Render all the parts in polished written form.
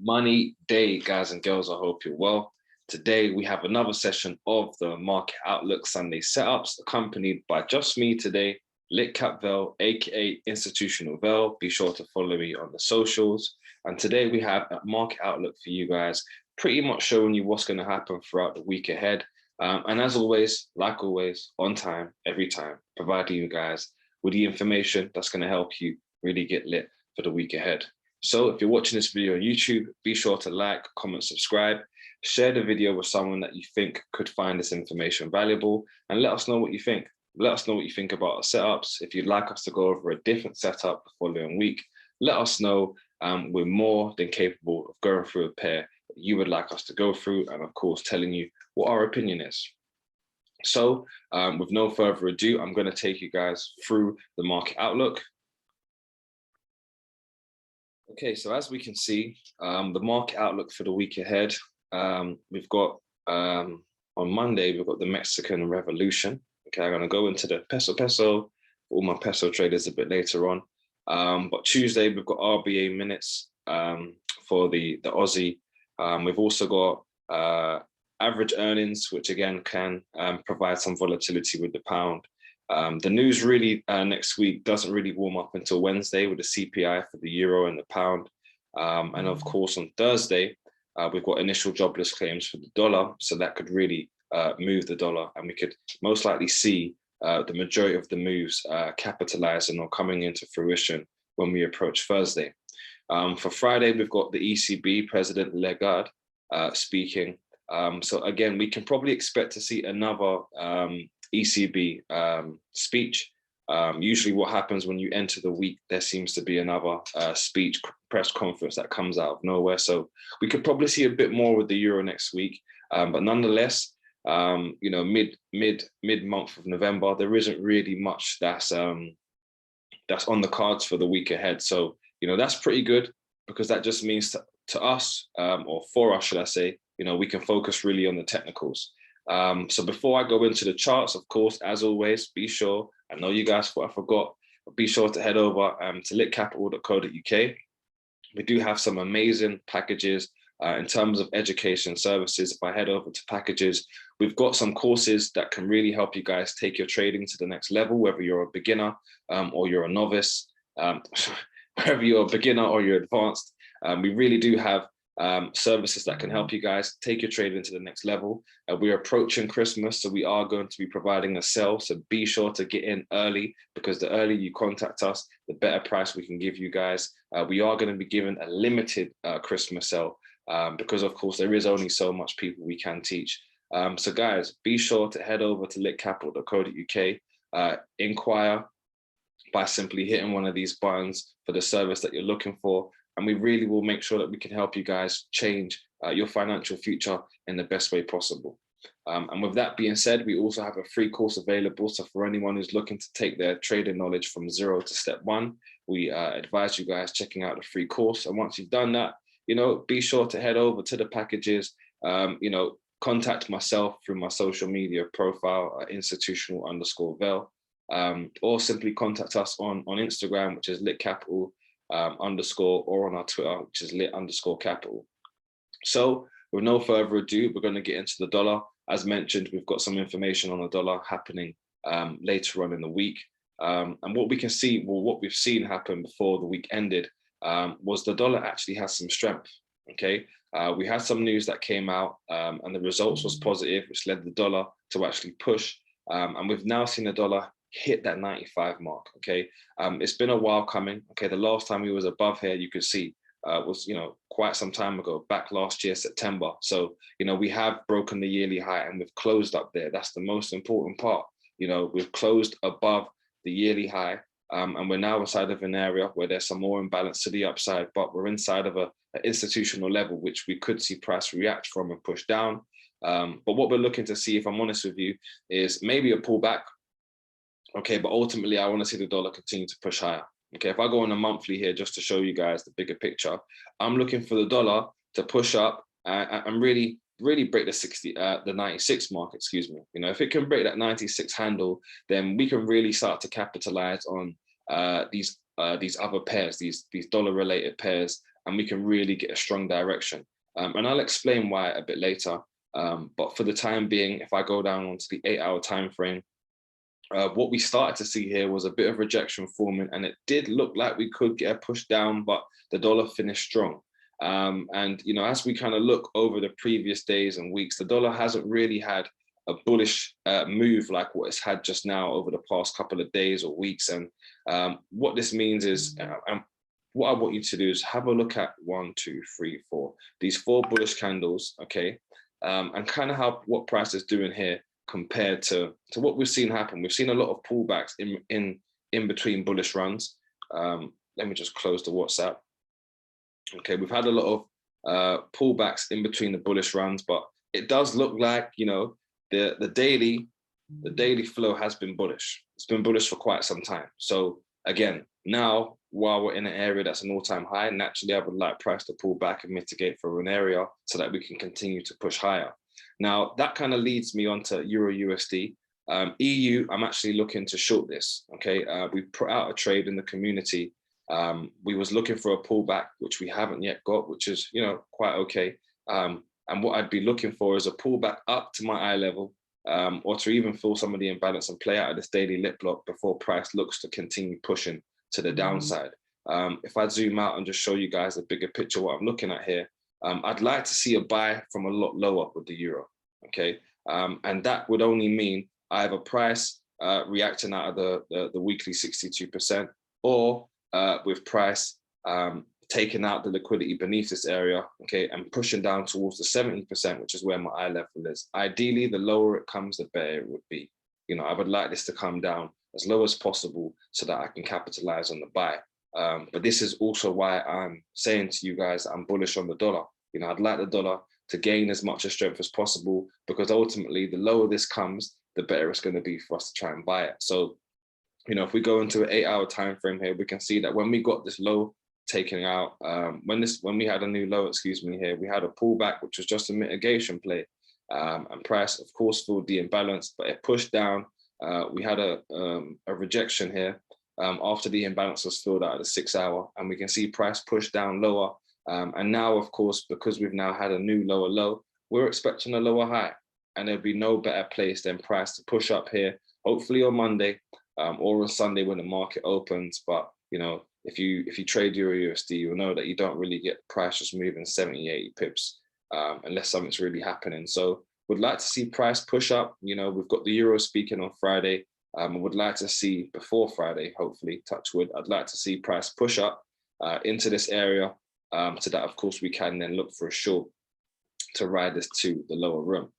Money day, guys and girls. I hope you're well. Today, we have another session of the Market Outlook Sunday Setups, accompanied by just me today, Litcap Vel, aka Institutional Vel. Be sure to follow me on the socials. And today, we have a Market Outlook for you guys, pretty much showing you what's going to happen throughout the week ahead. And as always, like always, on time, every time, providing you guys with the information that's going to help you really get lit for the week ahead. So if you're watching this video on YouTube, be sure to like, comment, subscribe, share the video with someone that you think could find this information valuable, and let us know what you think. Let us know what you think about our setups. If you'd like us to go over a different setup the following week, let us know. We're more than capable of going through a pair that you would like us to go through, and of course, telling you what our opinion is. So with no further ado, I'm going to take you guys through the market outlook. Okay, so as we can see, the market outlook for the week ahead, we've got on Monday, we've got the Mexican Revolution. Okay, I'm going to go into the peso, all my peso traders a bit later on. But Tuesday, we've got RBA minutes for the Aussie. We've also got average earnings, which again can provide some volatility with the pound. The news really next week doesn't really warm up until Wednesday with the CPI for the euro and the pound. And of course, on Thursday, we've got initial jobless claims for the dollar. So that could really move the dollar, and we could most likely see the majority of the moves capitalizing or coming into fruition when we approach Thursday. For Friday, we've got the ECB President Lagarde speaking. So again, we can probably expect to see another ECB speech. Usually what happens when you enter the week, there seems to be another speech, press conference that comes out of nowhere. So we could probably see a bit more with the euro next week. But nonetheless, you know, mid-month of November, there isn't really much that's on the cards for the week ahead. So, you know, that's pretty good, because that just means to us, or for us, should I say, you know, we can focus really on the technicals. So before I go into the charts, of course, as always, be sure, I know you guys thought I forgot, but be sure to head over to litcapital.co.uk. We do have some amazing packages in terms of education services. If I head over to packages, we've got some courses that can really help you guys take your trading to the next level, whether you're a beginner or you're a novice, whether you're a beginner or you're advanced. We really do have services that can help you guys take your trading to the next level. We're approaching Christmas, so we are going to be providing a sale. So be sure to get in early, because the earlier you contact us, the better price we can give you guys. We are going to be giving a limited Christmas sale because, of course, there is only so much people we can teach. So guys, be sure to head over to litcapital.co.uk, inquire by simply hitting one of these buttons for the service that you're looking for. And we really will make sure that we can help you guys change your financial future in the best way possible. And with that being said, we also have a free course available. So for anyone who's looking to take their trading knowledge from zero to step one, we advise you guys checking out the free course. And once you've done that, you know, be sure to head over to the packages, you know, contact myself through my social media profile, institutional_vel, or simply contact us on Instagram, which is litcapital_, or on our Twitter, which is lit_capital. So with no further ado, we're going to get into the dollar. As mentioned, we've got some information on the dollar happening later on in the week. And what we can see, well, what we've seen happen before the week ended, was the dollar actually has some strength. Okay, we had some news that came out, and the results was positive, which led the dollar to actually push. And we've now seen the dollar hit that 95 mark. Okay, it's been a while coming. Okay, the last time we was above here, you could see, was, you know, quite some time ago, back last year, September. So, you know, we have broken the yearly high and we've closed up there. That's the most important part. You know, we've closed above the yearly high, and we're now inside of an area where there's some more imbalance to the upside, but we're inside of an institutional level, which we could see price react from and push down. But what we're looking to see, if I'm honest with you, is maybe a pullback. Okay, but ultimately, I want to see the dollar continue to push higher. Okay, if I go on a monthly here, just to show you guys the bigger picture, I'm looking for the dollar to push up and really break the 96 mark, excuse me. You know, if it can break that 96 handle, then we can really start to capitalize on these these other pairs, these dollar related pairs, and we can really get a strong direction. And I'll explain why a bit later. But for the time being, if I go down onto the 8-hour time frame, what we started to see here was a bit of rejection forming, and it did look like we could get a push down, but the dollar finished strong. And as we kind of look over the previous days and weeks, the dollar hasn't really had a bullish move like what it's had just now over the past couple of days or weeks. And what this means is, what I want you to do is have a look at 1, 2, 3, 4, these 4 bullish candles, okay, and kind of what price is doing here compared to what we've seen happen. We've seen a lot of pullbacks in between bullish runs. Let me just close the WhatsApp. Okay, we've had a lot of pullbacks in between the bullish runs, but it does look like the daily flow has been bullish. It's been bullish for quite some time. So again, now while we're in an area that's an all-time high, naturally I would like price to pull back and mitigate for an area so that we can continue to push higher. Now that kind of leads me on to Euro USD. EU, I'm actually looking to short this. Okay, we put out a trade in the community. We was looking for a pullback, which we haven't yet got, which is quite okay. And what I'd be looking for is a pullback up to my eye level, or to even fill some of the imbalance and play out of this daily lip block before price looks to continue pushing to the downside. If I zoom out and just show you guys a bigger picture, what I'm looking at here, I'd like to see a buy from a lot lower with the euro, okay? And that would only mean either price reacting out of the weekly 62%, or with price taking out the liquidity beneath this area, okay, and pushing down towards the 70%, which is where my eye level is. Ideally, the lower it comes, the better it would be. I would like this to come down as low as possible so that I can capitalize on the buy. But this is also why I'm saying to you guys, I'm bullish on the dollar. I'd like the dollar to gain as much strength as possible, because ultimately, the lower this comes, the better it's going to be for us to try and buy it. So, if we go into an 8-hour time frame here, we can see that when we got this low taken out, when we had a new low, here, we had a pullback, which was just a mitigation play, and price, of course, filled the imbalance, but it pushed down. We had a rejection here after the imbalance was filled out of the 6-hour, and we can see price push down lower. And now, of course, because we've now had a new lower low, we're expecting a lower high, and there'll be no better place than price to push up here, hopefully on Monday or on Sunday when the market opens. But if you trade Euro USD, you'll know that you don't really get price just moving 70, 80 pips unless something's really happening. So would like to see price push up. We've got the Euro speaking on Friday. I would like to see before Friday, hopefully, touch wood, I'd like to see price push up into this area so that, of course, we can then look for a short to ride this to the lower room.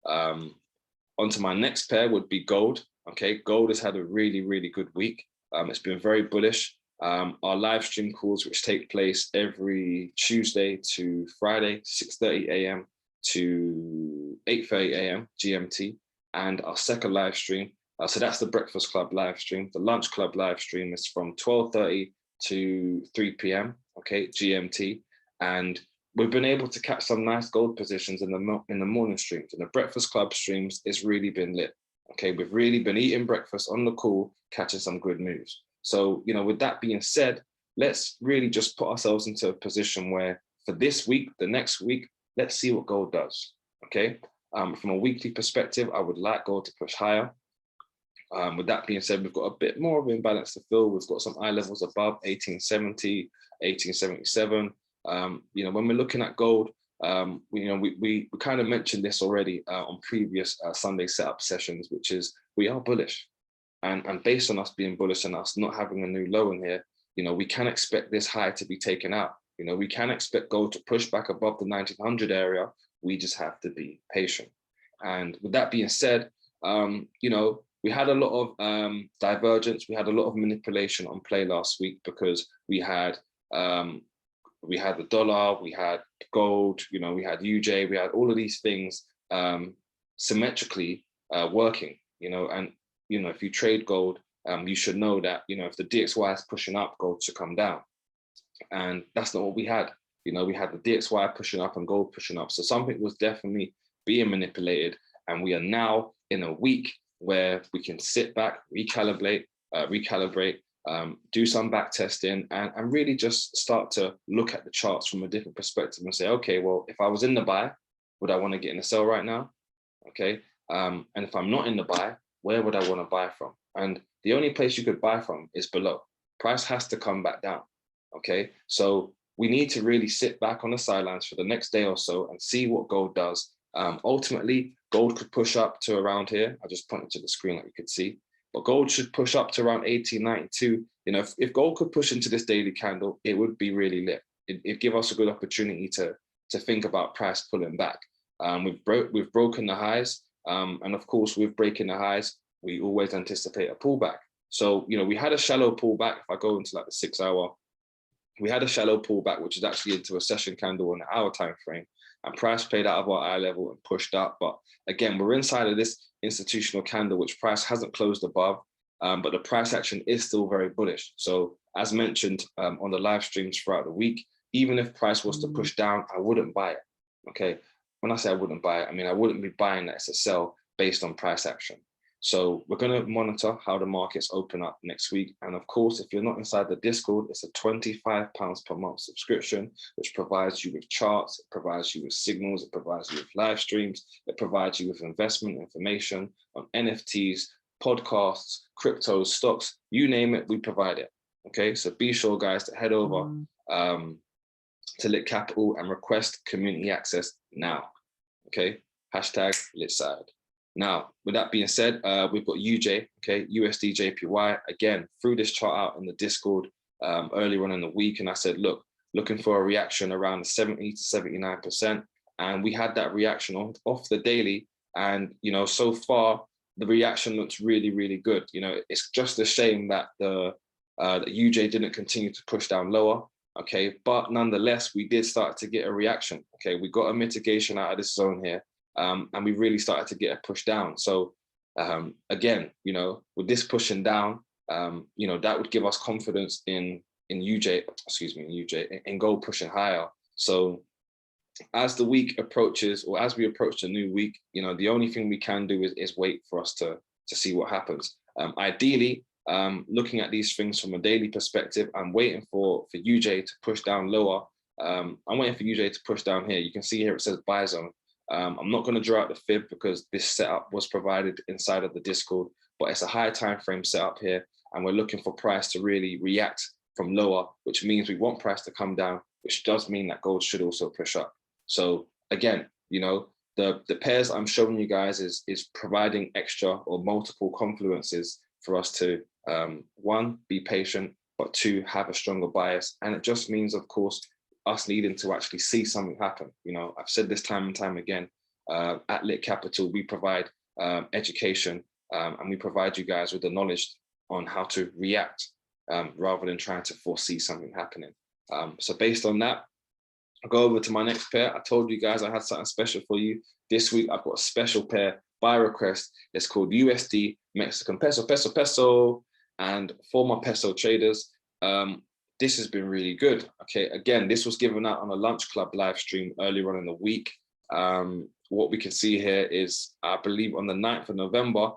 Onto my next pair would be gold. Okay, gold has had a really, really good week. It's been very bullish. Our live stream calls, which take place every Tuesday to Friday, 6:30 a.m. to 8:30 a.m. GMT, and our second live stream. So that's the Breakfast Club live stream. The Lunch Club live stream is from 12:30 to 3 p.m. Okay, GMT, and we've been able to catch some nice gold positions in the morning streams. And the Breakfast Club streams, it's really been lit. Okay, we've really been eating breakfast on the call, catching some good moves. So, with that being said, let's really just put ourselves into a position where for this week, the next week, let's see what gold does. Okay, from a weekly perspective, I would like gold to push higher. With that being said, we've got a bit more of an imbalance to fill. We've got some eye levels above 1870, 1877. When we're looking at gold, we kind of mentioned this already on previous Sunday setup sessions, which is we are bullish. And based on us being bullish and us not having a new low in here, we can expect this high to be taken out. We can expect gold to push back above the 1900 area. We just have to be patient. And with that being said, we had a lot of divergence. We had a lot of manipulation on play last week because we had the dollar, we had gold, we had UJ, we had all of these things symmetrically working, and if you trade gold, you should know that, if the DXY is pushing up, gold should come down. And that's not what we had. We had the DXY pushing up and gold pushing up. So something was definitely being manipulated. And we are now in a week where we can sit back, recalibrate, do some back testing, and really just start to look at the charts from a different perspective and say, okay, well, if I was in the buy, would I want to get in the sell right now? Okay. And if I'm not in the buy, where would I want to buy from? And the only place you could buy from is below. Price has to come back down. Okay. So we need to really sit back on the sidelines for the next day or so and see what gold does. Ultimately, gold could push up to around here. I just pointed to the screen like you could see, but gold should push up to around 1892. You know, if gold could push into this daily candle, it would be really lit. It'd give us a good opportunity to think about price pulling back. We've broken the highs, and of course, with breaking the highs, we always anticipate a pullback. So, you know, we had a shallow pullback. If I go into like the 6 hour, we had a shallow pullback, which is actually into a session candle on the hour time frame, and price played out of our eye level and pushed up. But again, we're inside of this institutional candle, which price hasn't closed above, but the price action is still very bullish. So as mentioned on the live streams throughout the week, even if price was to push down, I wouldn't buy it. Okay. When I say I wouldn't buy it, I mean, I wouldn't be buying that as a sell based on price action. So we're going to monitor how the markets open up next week. And of course, if you're not inside the Discord, it's a £25 per month subscription, which provides you with charts, it provides you with signals, it provides you with live streams, it provides you with investment information on NFTs, podcasts, cryptos, stocks, you name it, we provide it. Okay, so be sure, guys, to head over to Lit Capital and request community access now. Okay, hashtag LitSide. Now, with that being said, we've got UJ, okay, USD JPY. Again, threw this chart out in the Discord earlier on in the week, and I said, look, looking for a reaction around the 70 to 79%. And we had that reaction off the daily. And, you know, so far, the reaction looks really, really good. You know, it's just a shame that the UJ didn't continue to push down lower. Okay, but nonetheless, we did start to get a reaction. Okay, we got a mitigation out of this zone here. And we really started to get a push down. So again, you know, with this pushing down, you know, that would give us confidence in gold pushing higher. So as the week approaches, or as we approach the new week, you know, the only thing we can do is wait for us to see what happens. Ideally, looking at these things from a daily perspective, I'm waiting for UJ to push down lower. I'm waiting for UJ to push down here. You can see here it says buy zone. I'm not going to draw out the fib because this setup was provided inside of the Discord, but it's a higher time frame setup here, and we're looking for price to really react from lower, which means we want price to come down, which does mean that gold should also push up. So again, you know, the pairs I'm showing you guys is providing extra or multiple confluences for us to one, be patient, but two, have a stronger bias. And it just means, of course, us needing to actually see something happen. You know, I've said this time and time again, at Lit Capital, we provide education, and we provide you guys with the knowledge on how to react rather than trying to foresee something happening. So based on that, I'll go over to my next pair. I told you guys I had something special for you. This week, I've got a special pair by request. It's called USD Mexican Peso. And for my peso traders, this has been really good. Okay, again, this was given out on a Lunch Club live stream earlier on in the week. What we can see here is, I believe on the 9th of November,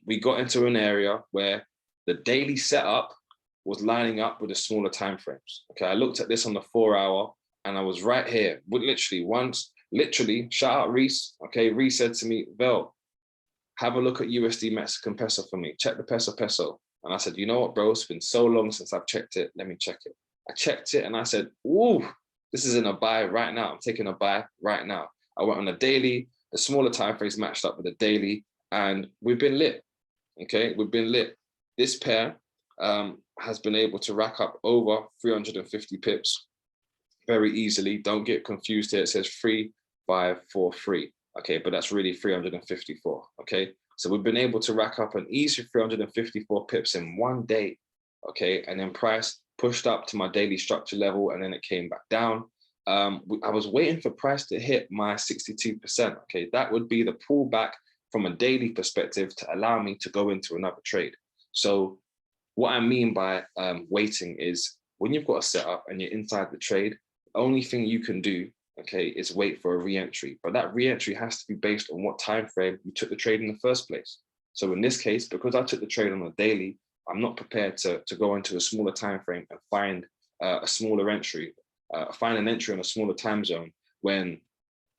we got into an area where the daily setup was lining up with the smaller time frames. Okay, I looked at this on the 4 hour and I was right here. Literally, shout out Reese. Okay, Reese said to me, Vel, have a look at USD Mexican Peso for me. Check the peso. And I said, you know what, bro, it's been so long since I've checked it. Let me check it. I checked it and I said, ooh, this is in a buy right now. I'm taking a buy right now. I went on a daily, the smaller time frames matched up with the daily, and we've been lit. Okay, we've been lit. This pair has been able to rack up over 350 pips very easily. Don't get confused here. It says 3, 5, 4, 3. Okay, but that's really 354. Okay. So we've been able to rack up an easy 354 pips in one day, okay? And then price pushed up to my daily structure level, and then it came back down. I was waiting for price to hit my 62%, okay? That would be the pullback from a daily perspective to allow me to go into another trade. So what I mean by waiting is when you've got a setup and you're inside the trade, the only thing you can do, okay, is wait for a re-entry. But that re-entry has to be based on what time frame you took the trade in the first place. So in this case, because I took the trade on a daily, I'm not prepared to go into a smaller time frame and find a smaller entry, find an entry on a smaller time zone when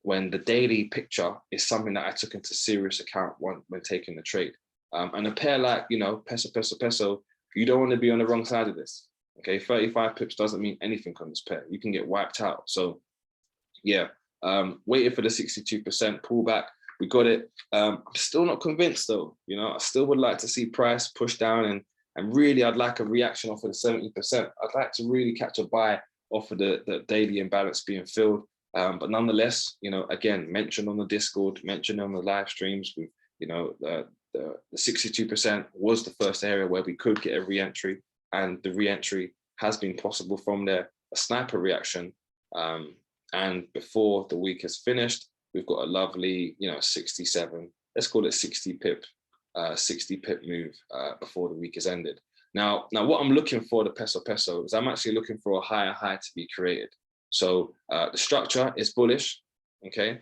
the daily picture is something that I took into serious account when taking the trade. And a pair like, you know, peso, you don't want to be on the wrong side of this. Okay, 35 pips doesn't mean anything on this pair. You can get wiped out. So yeah, waiting for the 62% pullback. We got it. I'm still not convinced though. You know, I still would like to see price push down, and really I'd like a reaction off of the 70%. I'd like to really catch a buy off of the daily imbalance being filled. But nonetheless, you know, again, mentioned on the Discord, mentioned on the live streams, with, you know, the 62% was the first area where we could get a re-entry, and the re-entry has been possible from there, a sniper reaction. And before the week has finished, we've got a lovely, you know, 67, let's call it 60 pip move before the week is ended. Now what I'm looking for the peso is I'm actually looking for a higher high to be created. So the structure is bullish, okay?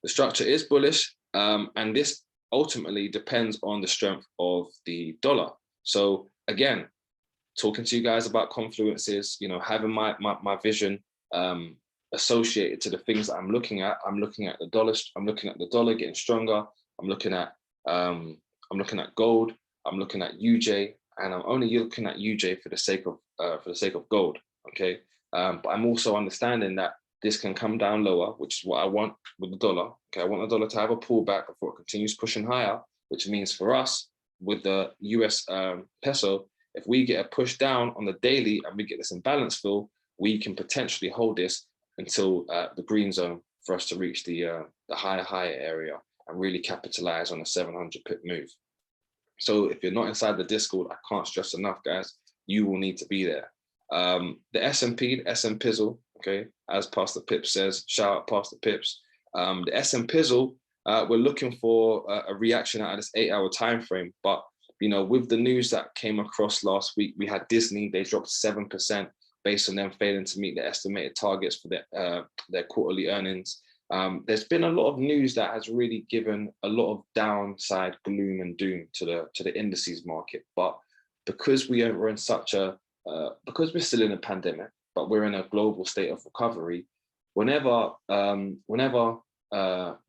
The structure is bullish, and this ultimately depends on the strength of the dollar. So again, talking to you guys about confluences, you know, having my vision associated to the things that I'm looking at the dollar. I'm looking at the dollar getting stronger. I'm looking at gold. I'm looking at UJ, and I'm only looking at UJ for the sake of gold. Okay, but I'm also understanding that this can come down lower, which is what I want with the dollar. Okay, I want the dollar to have a pullback before it continues pushing higher, which means for us with the US peso, if we get a push down on the daily and we get this imbalance fill, we can potentially hold this until the green zone for us to reach the higher area and really capitalize on a 700 pip move. So if you're not inside the Discord, I can't stress enough, guys, you will need to be there. The S&P, the SM Pizzle, okay, as Pastor Pips says, shout out Pastor Pips. The SM Pizzle, we're looking for a reaction out of this 8-hour time frame. But, you know, with the news that came across last week, we had Disney, they dropped 7% based on them failing to meet their estimated targets for their quarterly earnings. There's been a lot of news that has really given a lot of downside gloom and doom to the indices market. But because we're in such a because we're still in a pandemic, but we're in a global state of recovery, whenever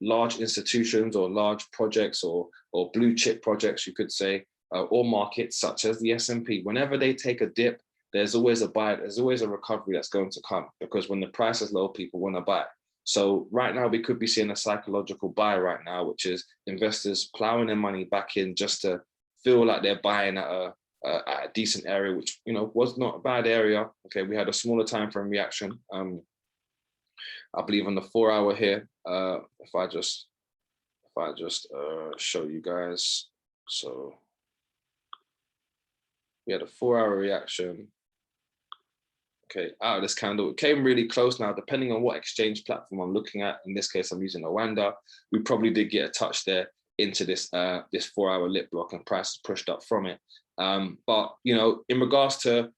large institutions or large projects or blue chip projects, you could say, or markets such as the S&P, whenever they take a dip, there's always a buy, there's always a recovery that's going to come, because when the price is low, people want to buy. So right now we could be seeing a psychological buy right now, which is investors plowing their money back in just to feel like they're buying at a decent area, which, you know, was not a bad area. Okay, we had a smaller time frame reaction. I believe on the 4-hour here. If I just show you guys. So we had a 4-hour reaction. Okay, out of this candle, it came really close. Now, depending on what exchange platform I'm looking at, in this case, I'm using Owanda, we probably did get a touch there into this 4-hour lit block, and price pushed up from it. But, you know, in regards to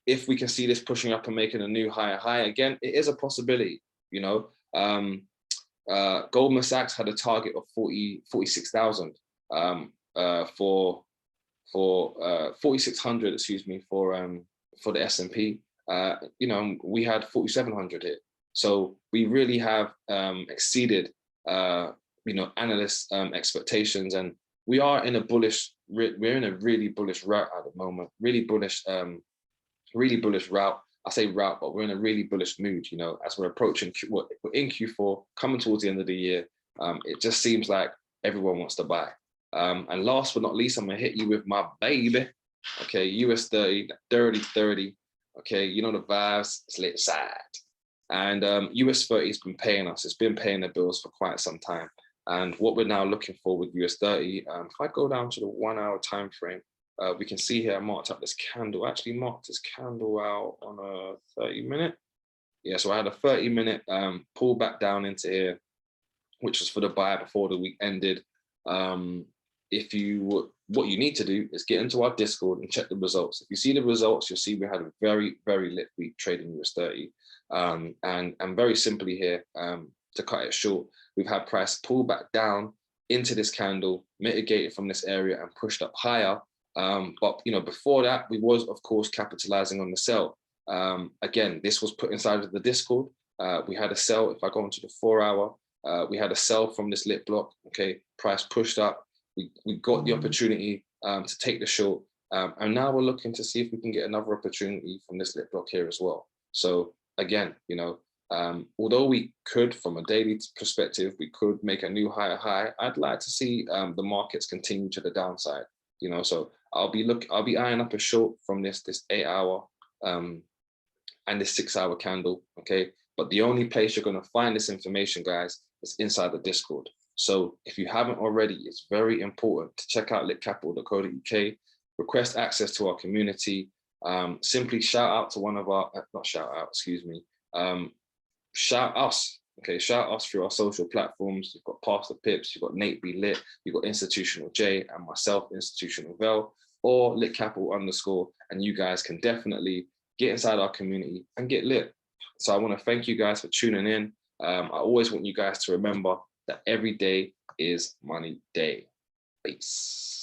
if we can see this pushing up and making a new higher high again, it is a possibility. You know, Goldman Sachs had a target of 46,000 for 4,600, excuse me, for the S&P. You know, we had 4,700 here. So we really have exceeded, you know, analysts' expectations, and we are in a bullish. We're in a really bullish route at the moment. Really bullish route. I say route, but we're in a really bullish mood. You know, as we're approaching, we're in Q4, coming towards the end of the year. It just seems like everyone wants to buy. And last but not least, I'm gonna hit you with my baby. Okay, US 30, dirty 30. Okay, you know the vibes, it's lit side. And US 30 has been paying us. It's been paying the bills for quite some time. And what we're now looking for with US 30, if I go down to the 1-hour time frame, we can see here I marked up this candle. I actually marked this candle out on a 30-minute. Yeah, so I had a 30-minute pull back down into here, which was for the buy before the week ended. What you need to do is get into our Discord and check the results. If you see the results, you'll see we had a very, very lit week trading US 30. And very simply here, to cut it short, we've had price pull back down into this candle, mitigated from this area and pushed up higher. But before that, we was of course capitalizing on the sell. Again, this was put inside of the Discord. We had a sell. If I go into the 4-hour, we had a sell from this lit block. Okay, price pushed up. We got the opportunity to take the short, and now we're looking to see if we can get another opportunity from this lit block here as well. So again, although we could, from a daily perspective, we could make a new higher high, I'd like to see the markets continue to the downside. So I'll be eyeing up a short from this 8-hour and this 6-hour candle. Okay, but the only place you're going to find this information, guys, is inside the Discord. So if you haven't already, it's very important to check out litcapital.co.uk, request access to our community. Simply shout out to one of our, not shout out, excuse me, shout us, okay, shout us through our social platforms. You've got Pastor Pips, you've got Nate B Lit, you've got Institutional J, and myself, Institutional Vel, or Lit Capital _, and you guys can definitely get inside our community and get lit. So I want to thank you guys for tuning in. I always want you guys to remember that every day is money day. Peace.